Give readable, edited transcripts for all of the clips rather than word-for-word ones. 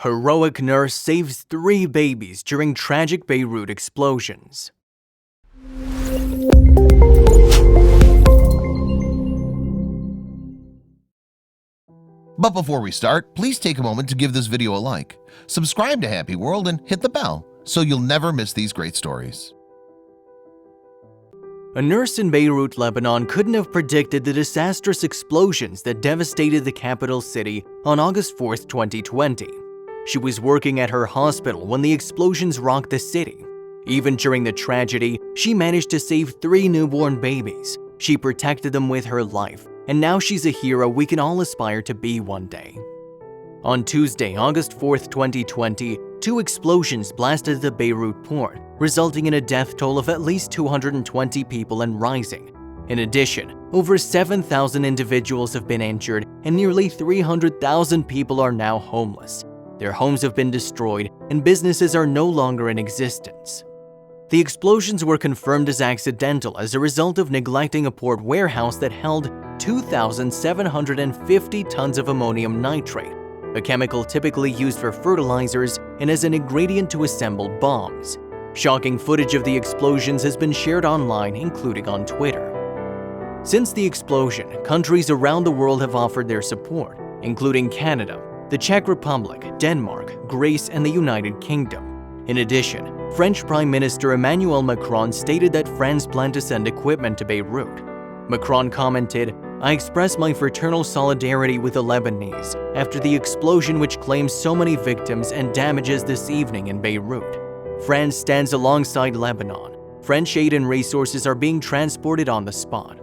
Heroic nurse saves 3 babies during tragic Beirut explosions. But before we start, please take a moment to give this video a like, subscribe to HappyWorld, and hit the bell so you'll never miss these great stories. A nurse in Beirut, Lebanon couldn't have predicted the disastrous explosions that devastated the capital city on August 4, 2020. She was working at her hospital when the explosions rocked the city. Even during the tragedy, she managed to save 3 newborn babies. She protected them with her life, and now she's a hero we can all aspire to be one day. On Tuesday, August 4, 2020, 2 explosions blasted the Beirut port, resulting in a death toll of at least 220 people and rising. In addition, over 7,000 individuals have been injured and nearly 300,000 people are now homeless. Their homes have been destroyed and businesses are no longer in existence. The explosions were confirmed as accidental as a result of neglecting a port warehouse that held 2,750 tons of ammonium nitrate, a chemical typically used for fertilizers and as an ingredient to assemble bombs. Shocking footage of the explosions has been shared online, including on Twitter. Since the explosion, countries around the world have offered their support, including Canada, the Czech Republic, Denmark, Greece, and the United Kingdom. In addition, French Prime Minister Emmanuel Macron stated that France planned to send equipment to Beirut. Macron commented, "I express my fraternal solidarity with the Lebanese after the explosion which claims so many victims and damages this evening in Beirut. France stands alongside Lebanon. French aid and resources are being transported on the spot."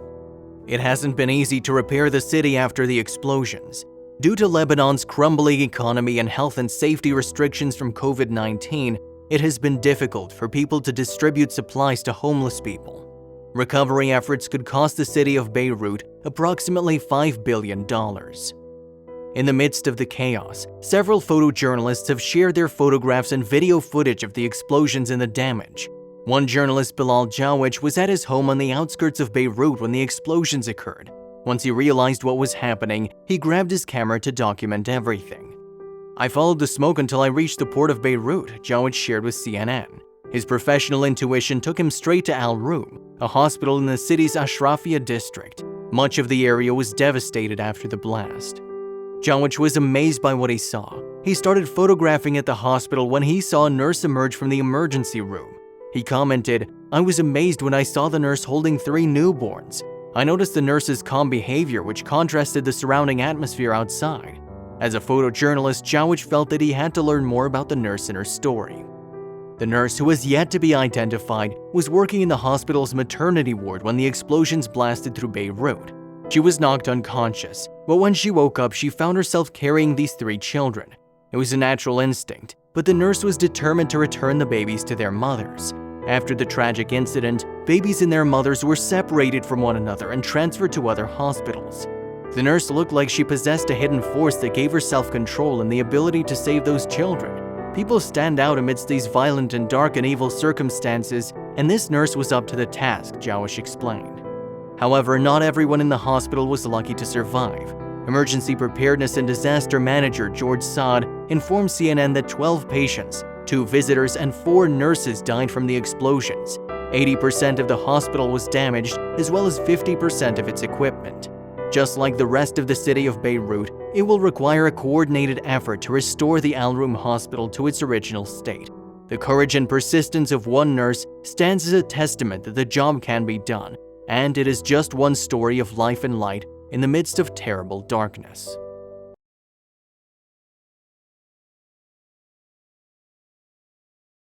It hasn't been easy to repair the city after the explosions. Due to Lebanon's crumbling economy and health and safety restrictions from COVID-19, it has been difficult for people to distribute supplies to homeless people. Recovery efforts could cost the city of Beirut approximately $5 billion. In the midst of the chaos, several photojournalists have shared their photographs and video footage of the explosions and the damage. One journalist, Bilal Jawich, was at his home on the outskirts of Beirut when the explosions occurred. Once he realized what was happening, he grabbed his camera to document everything. "I followed the smoke until I reached the port of Beirut," Jawich shared with CNN. His professional intuition took him straight to Al Room, a hospital in the city's Ashrafia district. Much of the area was devastated after the blast. Jawich was amazed by what he saw. He started photographing at the hospital when he saw a nurse emerge from the emergency room. He commented, "I was amazed when I saw the nurse holding 3 newborns. I noticed the nurse's calm behavior, which contrasted the surrounding atmosphere outside." As a photojournalist, Jawich felt that he had to learn more about the nurse and her story. The nurse, who has yet to be identified, was working in the hospital's maternity ward when the explosions blasted through Beirut. She was knocked unconscious, but when she woke up, she found herself carrying these 3 children. It was a natural instinct, but the nurse was determined to return the babies to their mothers. After the tragic incident, babies and their mothers were separated from one another and transferred to other hospitals. The nurse looked like she possessed a hidden force that gave her self-control and the ability to save those children. People stand out amidst these violent and dark and evil circumstances, and this nurse was up to the task, Jawich explained. However, not everyone in the hospital was lucky to survive. Emergency Preparedness and Disaster Manager George Saad informed CNN that 12 patients, 2 visitors, and 4 nurses died from the explosions. 80% of the hospital was damaged, as well as 50% of its equipment. Just like the rest of the city of Beirut, it will require a coordinated effort to restore the Al Room Hospital to its original state. The courage and persistence of one nurse stands as a testament that the job can be done, and it is just one story of life and light in the midst of terrible darkness.